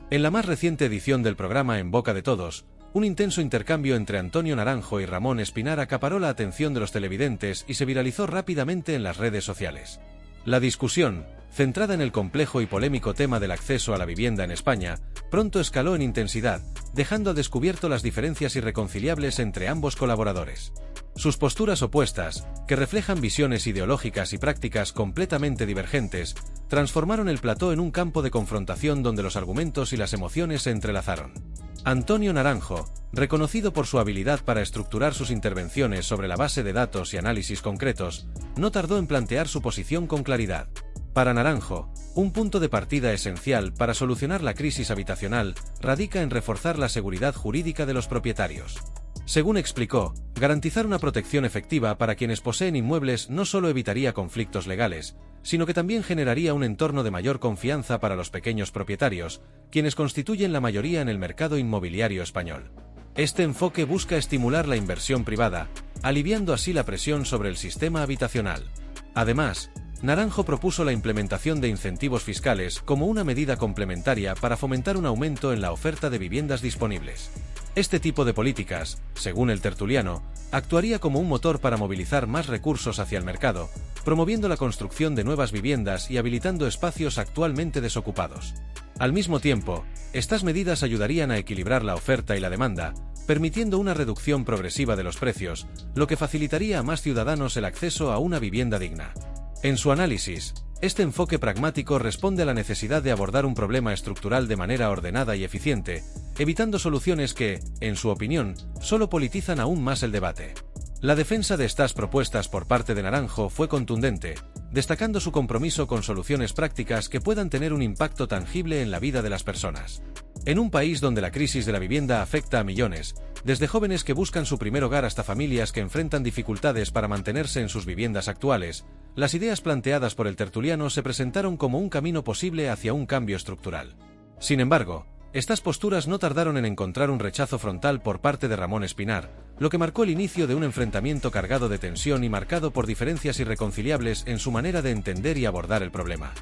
En la más reciente edición del programa En Boca de Todos, un intenso intercambio entre Antonio Naranjo y Ramón Espinar acaparó la atención de los televidentes y se viralizó rápidamente en las redes sociales. La discusión, centrada en el complejo y polémico tema del acceso a la vivienda en España, pronto escaló en intensidad, dejando al descubierto las diferencias irreconciliables entre ambos colaboradores. Sus posturas opuestas, que reflejan visiones ideológicas y prácticas completamente divergentes, transformaron el plató en un campo de confrontación donde los argumentos y las emociones se entrelazaron. Antonio Naranjo, reconocido por su habilidad para estructurar sus intervenciones sobre la base de datos y análisis concretos, no tardó en plantear su posición con claridad. Para Naranjo, un punto de partida esencial para solucionar la crisis habitacional radica en reforzar la seguridad jurídica de los propietarios. Según explicó, garantizar una protección efectiva para quienes poseen inmuebles no solo evitaría conflictos legales, sino que también generaría un entorno de mayor confianza para los pequeños propietarios, quienes constituyen la mayoría en el mercado inmobiliario español. Este enfoque busca estimular la inversión privada, aliviando así la presión sobre el sistema habitacional. Además, Naranjo propuso la implementación de incentivos fiscales como una medida complementaria para fomentar un aumento en la oferta de viviendas disponibles. Este tipo de políticas, según el tertuliano, actuaría como un motor para movilizar más recursos hacia el mercado, promoviendo la construcción de nuevas viviendas y habilitando espacios actualmente desocupados. Al mismo tiempo, estas medidas ayudarían a equilibrar la oferta y la demanda, permitiendo una reducción progresiva de los precios, lo que facilitaría a más ciudadanos el acceso a una vivienda digna. En su análisis, este enfoque pragmático responde a la necesidad de abordar un problema estructural de manera ordenada y eficiente, evitando soluciones que, en su opinión, solo politizan aún más el debate. La defensa de estas propuestas por parte de Naranjo fue contundente, destacando su compromiso con soluciones prácticas que puedan tener un impacto tangible en la vida de las personas. En un país donde la crisis de la vivienda afecta a millones, desde jóvenes que buscan su primer hogar hasta familias que enfrentan dificultades para mantenerse en sus viviendas actuales, las ideas planteadas por el tertuliano se presentaron como un camino posible hacia un cambio estructural. Sin embargo, estas posturas no tardaron en encontrar un rechazo frontal por parte de Ramón Espinar, lo que marcó el inicio de un enfrentamiento cargado de tensión y marcado por diferencias irreconciliables en su manera de entender y abordar el problema.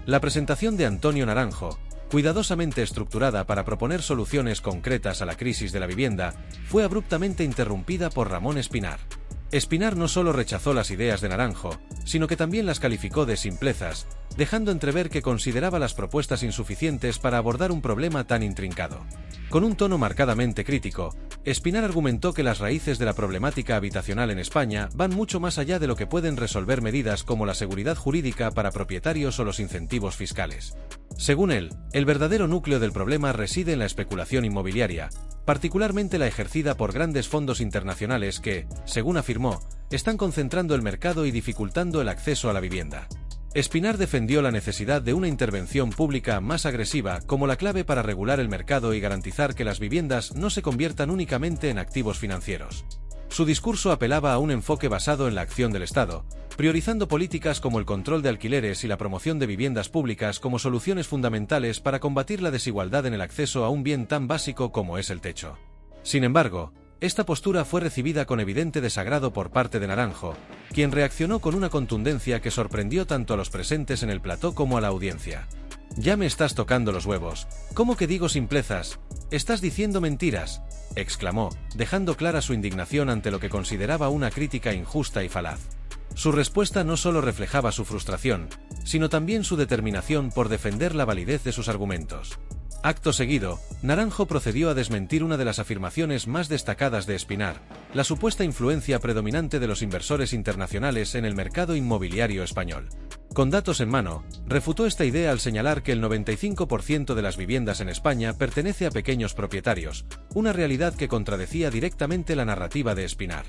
La presentación de Antonio Naranjo, cuidadosamente estructurada para proponer soluciones concretas a la crisis de la vivienda, fue abruptamente interrumpida por Ramón Espinar. Espinar no solo rechazó las ideas de Naranjo, sino que también las calificó de simplezas, dejando entrever que consideraba las propuestas insuficientes para abordar un problema tan intrincado. Con un tono marcadamente crítico, Espinar argumentó que las raíces de la problemática habitacional en España van mucho más allá de lo que pueden resolver medidas como la seguridad jurídica para propietarios o los incentivos fiscales. Según él, el verdadero núcleo del problema reside en la especulación inmobiliaria, particularmente la ejercida por grandes fondos internacionales que, según afirmó, están concentrando el mercado y dificultando el acceso a la vivienda. Espinar defendió la necesidad de una intervención pública más agresiva como la clave para regular el mercado y garantizar que las viviendas no se conviertan únicamente en activos financieros. Su discurso apelaba a un enfoque basado en la acción del Estado, priorizando políticas como el control de alquileres y la promoción de viviendas públicas como soluciones fundamentales para combatir la desigualdad en el acceso a un bien tan básico como es el techo. Sin embargo, esta postura fue recibida con evidente desagrado por parte de Naranjo, quien reaccionó con una contundencia que sorprendió tanto a los presentes en el plató como a la audiencia. «Ya me estás tocando los huevos. ¿Cómo que digo simplezas? ¿Estás diciendo mentiras?», exclamó, dejando clara su indignación ante lo que consideraba una crítica injusta y falaz. Su respuesta no solo reflejaba su frustración, sino también su determinación por defender la validez de sus argumentos. Acto seguido, Naranjo procedió a desmentir una de las afirmaciones más destacadas de Espinar, la supuesta influencia predominante de los inversores internacionales en el mercado inmobiliario español. Con datos en mano, refutó esta idea al señalar que el 95% de las viviendas en España pertenece a pequeños propietarios, una realidad que contradecía directamente la narrativa de Espinar.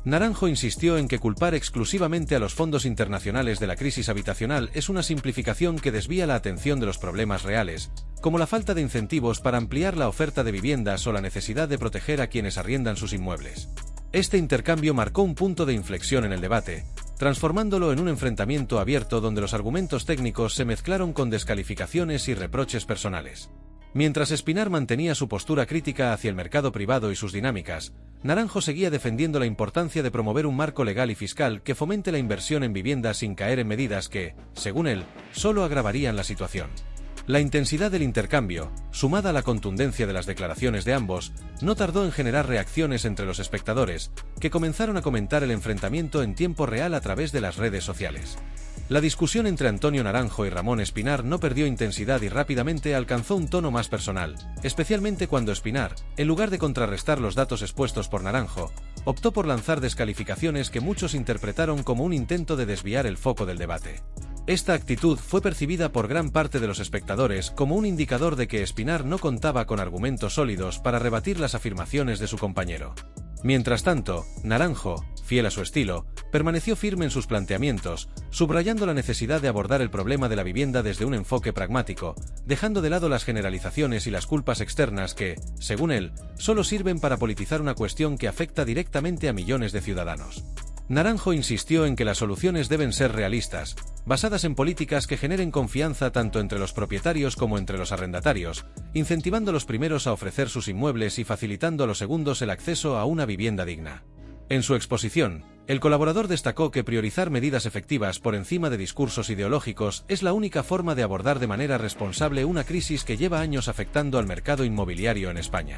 Naranjo insistió en que culpar exclusivamente a los fondos internacionales de la crisis habitacional es una simplificación que desvía la atención de los problemas reales, como la falta de incentivos para ampliar la oferta de viviendas o la necesidad de proteger a quienes arriendan sus inmuebles. Este intercambio marcó un punto de inflexión en el debate, transformándolo en un enfrentamiento abierto donde los argumentos técnicos se mezclaron con descalificaciones y reproches personales. Mientras Espinar mantenía su postura crítica hacia el mercado privado y sus dinámicas, Naranjo seguía defendiendo la importancia de promover un marco legal y fiscal que fomente la inversión en viviendas sin caer en medidas que, según él, solo agravarían la situación. La intensidad del intercambio, sumada a la contundencia de las declaraciones de ambos, no tardó en generar reacciones entre los espectadores, que comenzaron a comentar el enfrentamiento en tiempo real a través de las redes sociales. La discusión entre Antonio Naranjo y Ramón Espinar no perdió intensidad y rápidamente alcanzó un tono más personal, especialmente cuando Espinar, en lugar de contrarrestar los datos expuestos por Naranjo, optó por lanzar descalificaciones que muchos interpretaron como un intento de desviar el foco del debate. Esta actitud fue percibida por gran parte de los espectadores como un indicador de que Espinar no contaba con argumentos sólidos para rebatir las afirmaciones de su compañero. Mientras tanto, Naranjo, fiel a su estilo, permaneció firme en sus planteamientos, subrayando la necesidad de abordar el problema de la vivienda desde un enfoque pragmático, dejando de lado las generalizaciones y las culpas externas que, según él, solo sirven para politizar una cuestión que afecta directamente a millones de ciudadanos. Naranjo insistió en que las soluciones deben ser realistas, basadas en políticas que generen confianza tanto entre los propietarios como entre los arrendatarios, incentivando a los primeros a ofrecer sus inmuebles y facilitando a los segundos el acceso a una vivienda digna. En su exposición, el colaborador destacó que priorizar medidas efectivas por encima de discursos ideológicos es la única forma de abordar de manera responsable una crisis que lleva años afectando al mercado inmobiliario en España.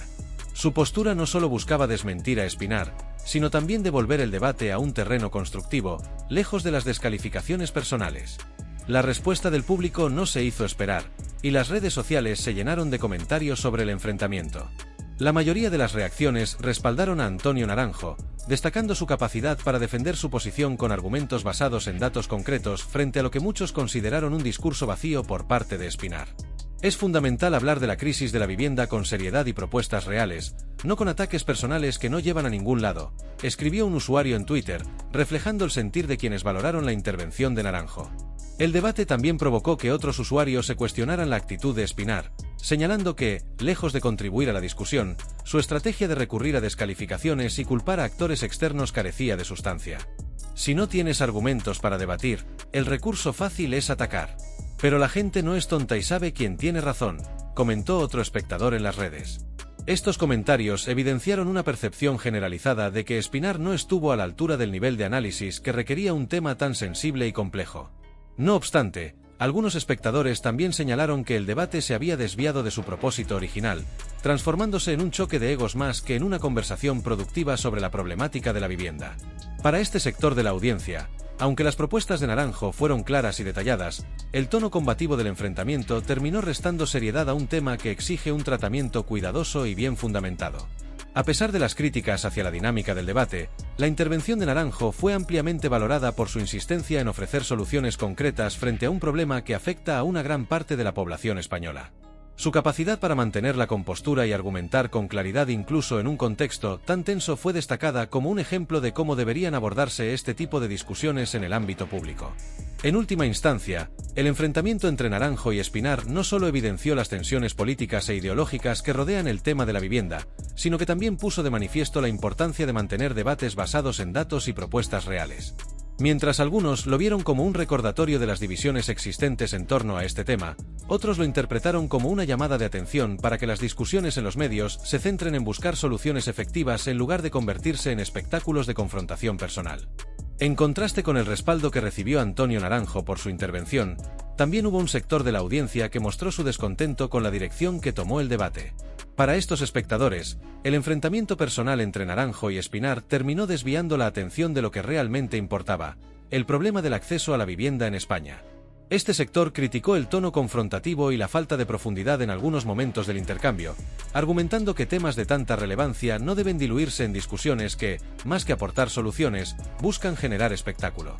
Su postura no solo buscaba desmentir a Espinar, sino también devolver el debate a un terreno constructivo, lejos de las descalificaciones personales. La respuesta del público no se hizo esperar, y las redes sociales se llenaron de comentarios sobre el enfrentamiento. La mayoría de las reacciones respaldaron a Antonio Naranjo, destacando su capacidad para defender su posición con argumentos basados en datos concretos frente a lo que muchos consideraron un discurso vacío por parte de Espinar. Es fundamental hablar de la crisis de la vivienda con seriedad y propuestas reales, no con ataques personales que no llevan a ningún lado, escribió un usuario en Twitter, reflejando el sentir de quienes valoraron la intervención de Naranjo. El debate también provocó que otros usuarios se cuestionaran la actitud de Espinar, señalando que, lejos de contribuir a la discusión, su estrategia de recurrir a descalificaciones y culpar a actores externos carecía de sustancia. Si no tienes argumentos para debatir, el recurso fácil es atacar. Pero la gente no es tonta y sabe quién tiene razón, comentó otro espectador en las redes. Estos comentarios evidenciaron una percepción generalizada de que Espinar no estuvo a la altura del nivel de análisis que requería un tema tan sensible y complejo. No obstante, algunos espectadores también señalaron que el debate se había desviado de su propósito original, transformándose en un choque de egos más que en una conversación productiva sobre la problemática de la vivienda. Para este sector de la audiencia, aunque las propuestas de Naranjo fueron claras y detalladas, el tono combativo del enfrentamiento terminó restando seriedad a un tema que exige un tratamiento cuidadoso y bien fundamentado. A pesar de las críticas hacia la dinámica del debate, la intervención de Naranjo fue ampliamente valorada por su insistencia en ofrecer soluciones concretas frente a un problema que afecta a una gran parte de la población española. Su capacidad para mantener la compostura y argumentar con claridad incluso en un contexto tan tenso fue destacada como un ejemplo de cómo deberían abordarse este tipo de discusiones en el ámbito público. En última instancia, el enfrentamiento entre Naranjo y Espinar no solo evidenció las tensiones políticas e ideológicas que rodean el tema de la vivienda, sino que también puso de manifiesto la importancia de mantener debates basados en datos y propuestas reales. Mientras algunos lo vieron como un recordatorio de las divisiones existentes en torno a este tema, otros lo interpretaron como una llamada de atención para que las discusiones en los medios se centren en buscar soluciones efectivas en lugar de convertirse en espectáculos de confrontación personal. En contraste con el respaldo que recibió Antonio Naranjo por su intervención, también hubo un sector de la audiencia que mostró su descontento con la dirección que tomó el debate. Para estos espectadores, el enfrentamiento personal entre Naranjo y Espinar terminó desviando la atención de lo que realmente importaba, el problema del acceso a la vivienda en España. Este sector criticó el tono confrontativo y la falta de profundidad en algunos momentos del intercambio, argumentando que temas de tanta relevancia no deben diluirse en discusiones que, más que aportar soluciones, buscan generar espectáculo.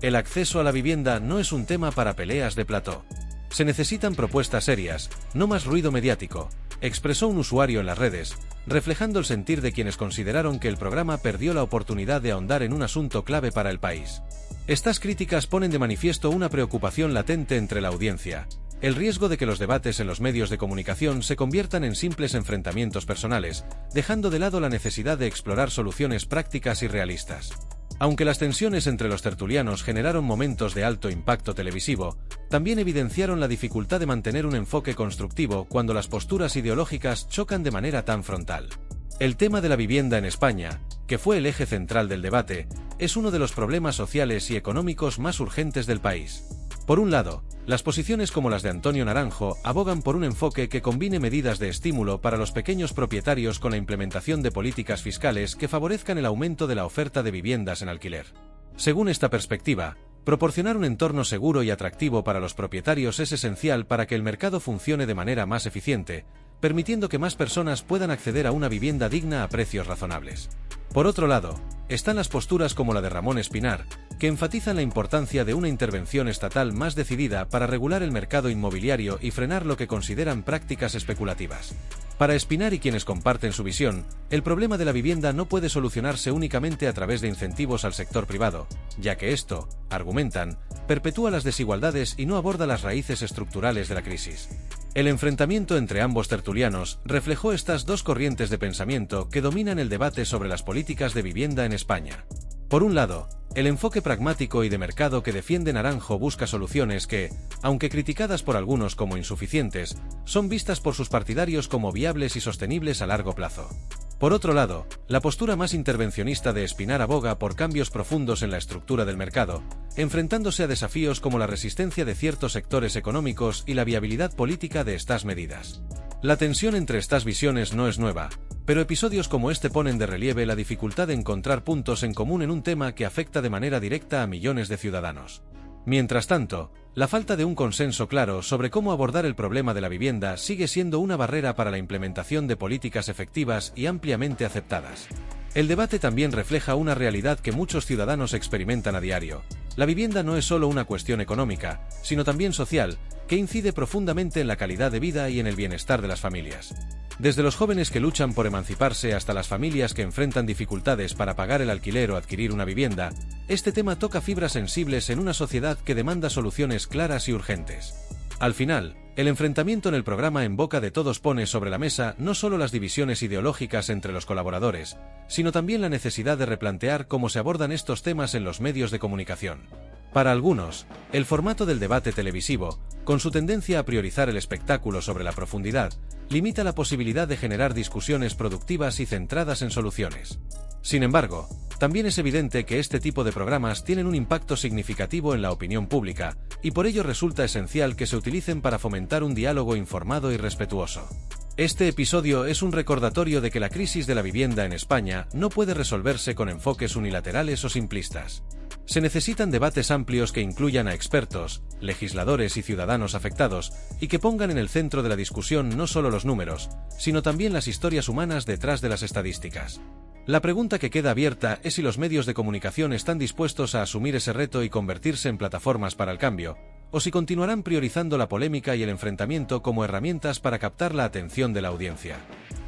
El acceso a la vivienda no es un tema para peleas de plató. Se necesitan propuestas serias, no más ruido mediático, expresó un usuario en las redes, reflejando el sentir de quienes consideraron que el programa perdió la oportunidad de ahondar en un asunto clave para el país. Estas críticas ponen de manifiesto una preocupación latente entre la audiencia, el riesgo de que los debates en los medios de comunicación se conviertan en simples enfrentamientos personales, dejando de lado la necesidad de explorar soluciones prácticas y realistas. Aunque las tensiones entre los tertulianos generaron momentos de alto impacto televisivo, también evidenciaron la dificultad de mantener un enfoque constructivo cuando las posturas ideológicas chocan de manera tan frontal. El tema de la vivienda en España, que fue el eje central del debate, es uno de los problemas sociales y económicos más urgentes del país. Por un lado, las posiciones como las de Antonio Naranjo abogan por un enfoque que combine medidas de estímulo para los pequeños propietarios con la implementación de políticas fiscales que favorezcan el aumento de la oferta de viviendas en alquiler. Según esta perspectiva, proporcionar un entorno seguro y atractivo para los propietarios es esencial para que el mercado funcione de manera más eficiente, permitiendo que más personas puedan acceder a una vivienda digna a precios razonables. Por otro lado, están las posturas como la de Ramón Espinar, que enfatizan la importancia de una intervención estatal más decidida para regular el mercado inmobiliario y frenar lo que consideran prácticas especulativas. Para Espinar y quienes comparten su visión, el problema de la vivienda no puede solucionarse únicamente a través de incentivos al sector privado, ya que esto, argumentan, perpetúa las desigualdades y no aborda las raíces estructurales de la crisis. El enfrentamiento entre ambos tertulianos reflejó estas dos corrientes de pensamiento que dominan el debate sobre las políticas de vivienda en España. Por un lado, el enfoque pragmático y de mercado que defiende Naranjo busca soluciones que, aunque criticadas por algunos como insuficientes, son vistas por sus partidarios como viables y sostenibles a largo plazo. Por otro lado, la postura más intervencionista de Espinar aboga por cambios profundos en la estructura del mercado, enfrentándose a desafíos como la resistencia de ciertos sectores económicos y la viabilidad política de estas medidas. La tensión entre estas visiones no es nueva, pero episodios como este ponen de relieve la dificultad de encontrar puntos en común en un tema que afecta de manera directa a millones de ciudadanos. Mientras tanto, la falta de un consenso claro sobre cómo abordar el problema de la vivienda sigue siendo una barrera para la implementación de políticas efectivas y ampliamente aceptadas. El debate también refleja una realidad que muchos ciudadanos experimentan a diario. La vivienda no es solo una cuestión económica, sino también social, que incide profundamente en la calidad de vida y en el bienestar de las familias. Desde los jóvenes que luchan por emanciparse hasta las familias que enfrentan dificultades para pagar el alquiler o adquirir una vivienda, este tema toca fibras sensibles en una sociedad que demanda soluciones claras y urgentes. Al final, el enfrentamiento en el programa En Boca de Todos pone sobre la mesa no solo las divisiones ideológicas entre los colaboradores, sino también la necesidad de replantear cómo se abordan estos temas en los medios de comunicación. Para algunos, el formato del debate televisivo, con su tendencia a priorizar el espectáculo sobre la profundidad, limita la posibilidad de generar discusiones productivas y centradas en soluciones. Sin embargo, también es evidente que este tipo de programas tienen un impacto significativo en la opinión pública, y por ello resulta esencial que se utilicen para fomentar un diálogo informado y respetuoso. Este episodio es un recordatorio de que la crisis de la vivienda en España no puede resolverse con enfoques unilaterales o simplistas. Se necesitan debates amplios que incluyan a expertos, legisladores y ciudadanos afectados, y que pongan en el centro de la discusión no solo los números, sino también las historias humanas detrás de las estadísticas. La pregunta que queda abierta es si los medios de comunicación están dispuestos a asumir ese reto y convertirse en plataformas para el cambio, o si continuarán priorizando la polémica y el enfrentamiento como herramientas para captar la atención de la audiencia.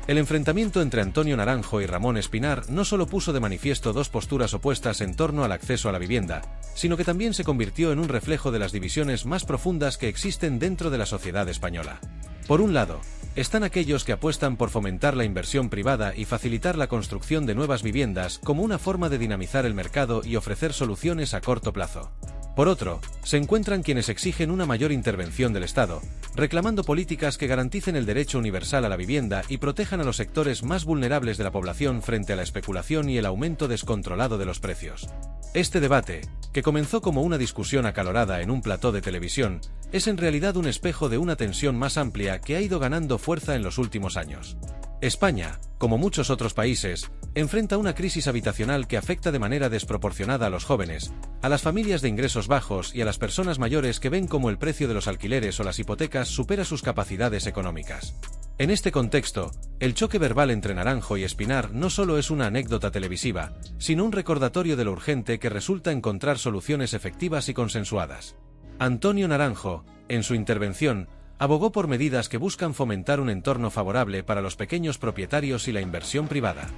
El enfrentamiento entre Antonio Naranjo y Ramón Espinar no solo puso de manifiesto dos posturas opuestas en torno al acceso a la vivienda, sino que también se convirtió en un reflejo de las divisiones más profundas que existen dentro de la sociedad española. Por un lado, están aquellos que apuestan por fomentar la inversión privada y facilitar la construcción de nuevas viviendas como una forma de dinamizar el mercado y ofrecer soluciones a corto plazo. Por otro, se encuentran quienes exigen una mayor intervención del Estado, reclamando políticas que garanticen el derecho universal a la vivienda y protejan a los sectores más vulnerables de la población frente a la especulación y el aumento descontrolado de los precios. Este debate, que comenzó como una discusión acalorada en un plató de televisión, es en realidad un espejo de una tensión más amplia que ha ido ganando fuerza en los últimos años. España, como muchos otros países, enfrenta una crisis habitacional que afecta de manera desproporcionada a los jóvenes, a las familias de ingresos bajos y a las personas mayores que ven cómo el precio de los alquileres o las hipotecas supera sus capacidades económicas. En este contexto, el choque verbal entre Naranjo y Espinar no solo es una anécdota televisiva, sino un recordatorio de lo urgente que resulta encontrar soluciones efectivas y consensuadas. Antonio Naranjo, en su intervención, abogó por medidas que buscan fomentar un entorno favorable para los pequeños propietarios y la inversión privada.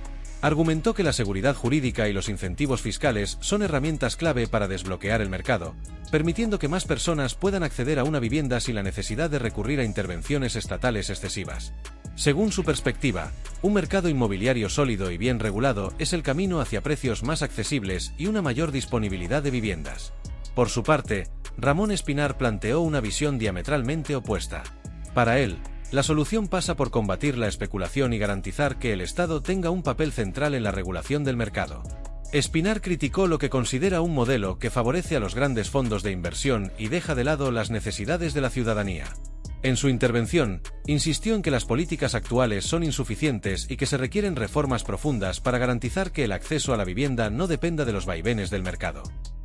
Argumentó que la seguridad jurídica y los incentivos fiscales son herramientas clave para desbloquear el mercado, permitiendo que más personas puedan acceder a una vivienda sin la necesidad de recurrir a intervenciones estatales excesivas. Según su perspectiva, un mercado inmobiliario sólido y bien regulado es el camino hacia precios más accesibles y una mayor disponibilidad de viviendas. Por su parte, Ramón Espinar planteó una visión diametralmente opuesta. Para él, la solución pasa por combatir la especulación y garantizar que el Estado tenga un papel central en la regulación del mercado. Espinar criticó lo que considera un modelo que favorece a los grandes fondos de inversión y deja de lado las necesidades de la ciudadanía. En su intervención, insistió en que las políticas actuales son insuficientes y que se requieren reformas profundas para garantizar que el acceso a la vivienda no dependa de los vaivenes del mercado.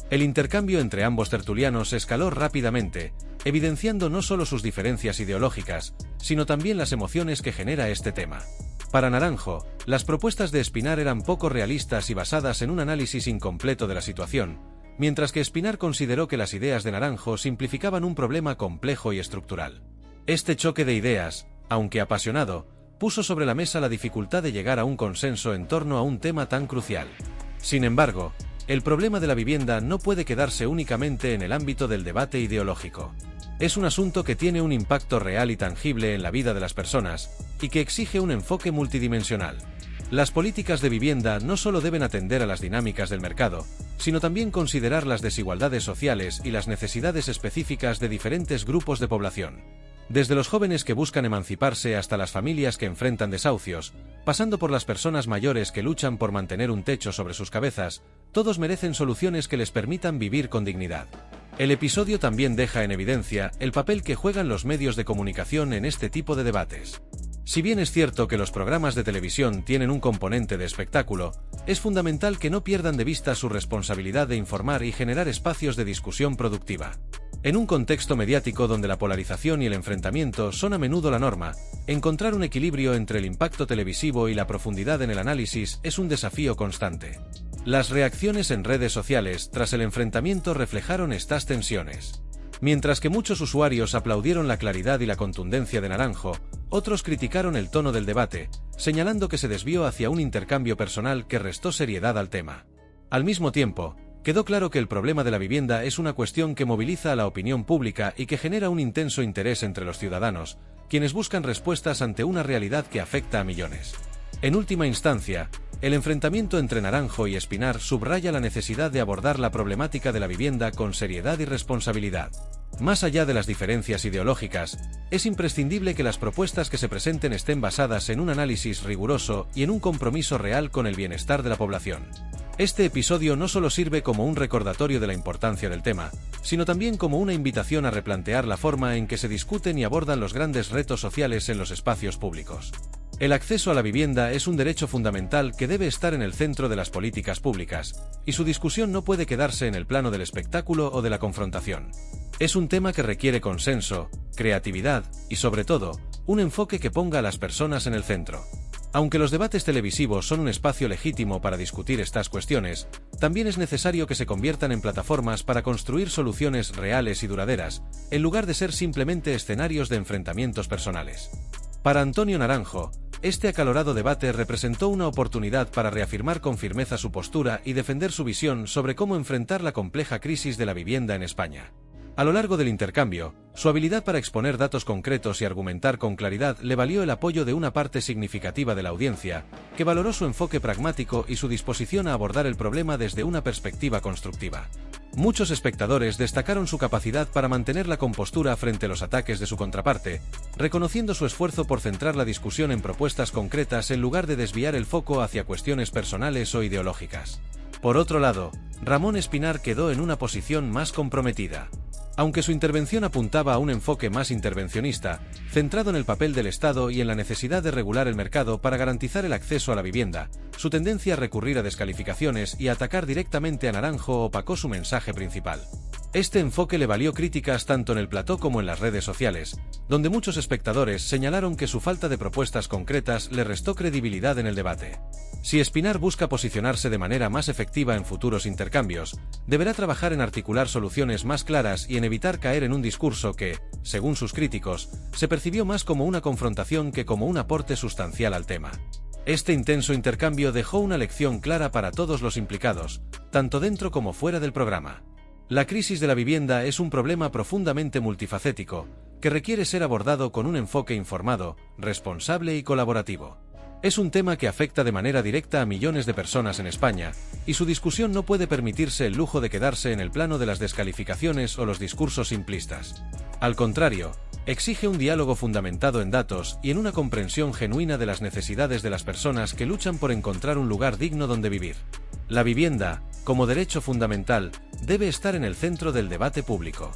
El intercambio entre ambos tertulianos escaló rápidamente, evidenciando no solo sus diferencias ideológicas, sino también las emociones que genera este tema. Para Naranjo, las propuestas de Espinar eran poco realistas y basadas en un análisis incompleto de la situación, mientras que Espinar consideró que las ideas de Naranjo simplificaban un problema complejo y estructural. Este choque de ideas, aunque apasionado, puso sobre la mesa la dificultad de llegar a un consenso en torno a un tema tan crucial. Sin embargo, el problema de la vivienda no puede quedarse únicamente en el ámbito del debate ideológico. Es un asunto que tiene un impacto real y tangible en la vida de las personas, y que exige un enfoque multidimensional. Las políticas de vivienda no solo deben atender a las dinámicas del mercado, sino también considerar las desigualdades sociales y las necesidades específicas de diferentes grupos de población. Desde los jóvenes que buscan emanciparse hasta las familias que enfrentan desahucios, pasando por las personas mayores que luchan por mantener un techo sobre sus cabezas, todos merecen soluciones que les permitan vivir con dignidad. El episodio también deja en evidencia el papel que juegan los medios de comunicación en este tipo de debates. Si bien es cierto que los programas de televisión tienen un componente de espectáculo, es fundamental que no pierdan de vista su responsabilidad de informar y generar espacios de discusión productiva. En un contexto mediático donde la polarización y el enfrentamiento son a menudo la norma, encontrar un equilibrio entre el impacto televisivo y la profundidad en el análisis es un desafío constante. Las reacciones en redes sociales tras el enfrentamiento reflejaron estas tensiones. Mientras que muchos usuarios aplaudieron la claridad y la contundencia de Naranjo, otros criticaron el tono del debate, señalando que se desvió hacia un intercambio personal que restó seriedad al tema. Al mismo tiempo, quedó claro que el problema de la vivienda es una cuestión que moviliza a la opinión pública y que genera un intenso interés entre los ciudadanos, quienes buscan respuestas ante una realidad que afecta a millones. En última instancia, el enfrentamiento entre Naranjo y Espinar subraya la necesidad de abordar la problemática de la vivienda con seriedad y responsabilidad. Más allá de las diferencias ideológicas, es imprescindible que las propuestas que se presenten estén basadas en un análisis riguroso y en un compromiso real con el bienestar de la población. Este episodio no solo sirve como un recordatorio de la importancia del tema, sino también como una invitación a replantear la forma en que se discuten y abordan los grandes retos sociales en los espacios públicos. El acceso a la vivienda es un derecho fundamental que debe estar en el centro de las políticas públicas, y su discusión no puede quedarse en el plano del espectáculo o de la confrontación. Es un tema que requiere consenso, creatividad y, sobre todo, un enfoque que ponga a las personas en el centro. Aunque los debates televisivos son un espacio legítimo para discutir estas cuestiones, también es necesario que se conviertan en plataformas para construir soluciones reales y duraderas, en lugar de ser simplemente escenarios de enfrentamientos personales. Para Antonio Naranjo, este acalorado debate representó una oportunidad para reafirmar con firmeza su postura y defender su visión sobre cómo enfrentar la compleja crisis de la vivienda en España. A lo largo del intercambio, su habilidad para exponer datos concretos y argumentar con claridad le valió el apoyo de una parte significativa de la audiencia, que valoró su enfoque pragmático y su disposición a abordar el problema desde una perspectiva constructiva. Muchos espectadores destacaron su capacidad para mantener la compostura frente a los ataques de su contraparte, reconociendo su esfuerzo por centrar la discusión en propuestas concretas en lugar de desviar el foco hacia cuestiones personales o ideológicas. Por otro lado, Ramón Espinar quedó en una posición más comprometida. Aunque su intervención apuntaba a un enfoque más intervencionista, centrado en el papel del Estado y en la necesidad de regular el mercado para garantizar el acceso a la vivienda, su tendencia a recurrir a descalificaciones y a atacar directamente a Naranjo opacó su mensaje principal. Este enfoque le valió críticas tanto en el plató como en las redes sociales, donde muchos espectadores señalaron que su falta de propuestas concretas le restó credibilidad en el debate. Si Espinar busca posicionarse de manera más efectiva en futuros intercambios, deberá trabajar en articular soluciones más claras y en evitar caer en un discurso que, según sus críticos, se percibió más como una confrontación que como un aporte sustancial al tema. Este intenso intercambio dejó una lección clara para todos los implicados, tanto dentro como fuera del programa. La crisis de la vivienda es un problema profundamente multifacético, que requiere ser abordado con un enfoque informado, responsable y colaborativo. Es un tema que afecta de manera directa a millones de personas en España, y su discusión no puede permitirse el lujo de quedarse en el plano de las descalificaciones o los discursos simplistas. Al contrario, exige un diálogo fundamentado en datos y en una comprensión genuina de las necesidades de las personas que luchan por encontrar un lugar digno donde vivir. La vivienda, como derecho fundamental, debe estar en el centro del debate público.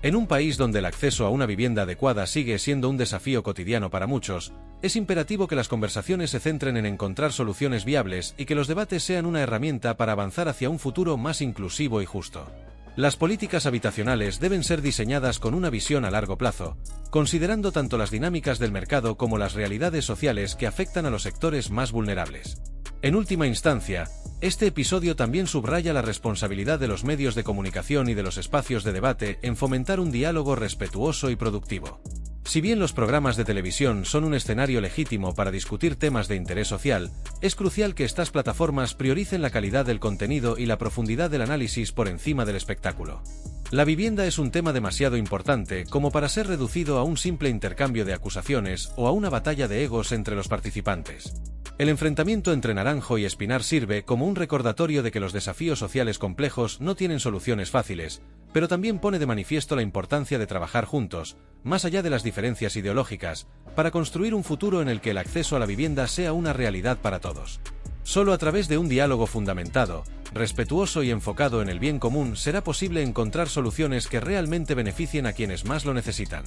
En un país donde el acceso a una vivienda adecuada sigue siendo un desafío cotidiano para muchos, es imperativo que las conversaciones se centren en encontrar soluciones viables y que los debates sean una herramienta para avanzar hacia un futuro más inclusivo y justo. Las políticas habitacionales deben ser diseñadas con una visión a largo plazo, considerando tanto las dinámicas del mercado como las realidades sociales que afectan a los sectores más vulnerables. En última instancia, este episodio también subraya la responsabilidad de los medios de comunicación y de los espacios de debate en fomentar un diálogo respetuoso y productivo. Si bien los programas de televisión son un escenario legítimo para discutir temas de interés social, es crucial que estas plataformas prioricen la calidad del contenido y la profundidad del análisis por encima del espectáculo. La vivienda es un tema demasiado importante como para ser reducido a un simple intercambio de acusaciones o a una batalla de egos entre los participantes. El enfrentamiento entre Naranjo y Espinar sirve como un recordatorio de que los desafíos sociales complejos no tienen soluciones fáciles, pero también pone de manifiesto la importancia de trabajar juntos, más allá de las diferencias ideológicas, para construir un futuro en el que el acceso a la vivienda sea una realidad para todos. Solo a través de un diálogo fundamentado, respetuoso y enfocado en el bien común será posible encontrar soluciones que realmente beneficien a quienes más lo necesitan.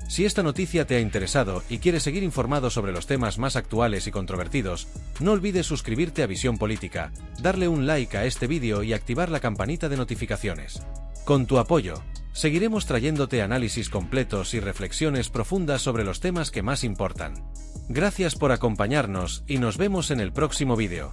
Si esta noticia te ha interesado y quieres seguir informado sobre los temas más actuales y controvertidos, no olvides suscribirte a Visión Política, darle un like a este vídeo y activar la campanita de notificaciones. Con tu apoyo, seguiremos trayéndote análisis completos y reflexiones profundas sobre los temas que más importan. Gracias por acompañarnos y nos vemos en el próximo vídeo.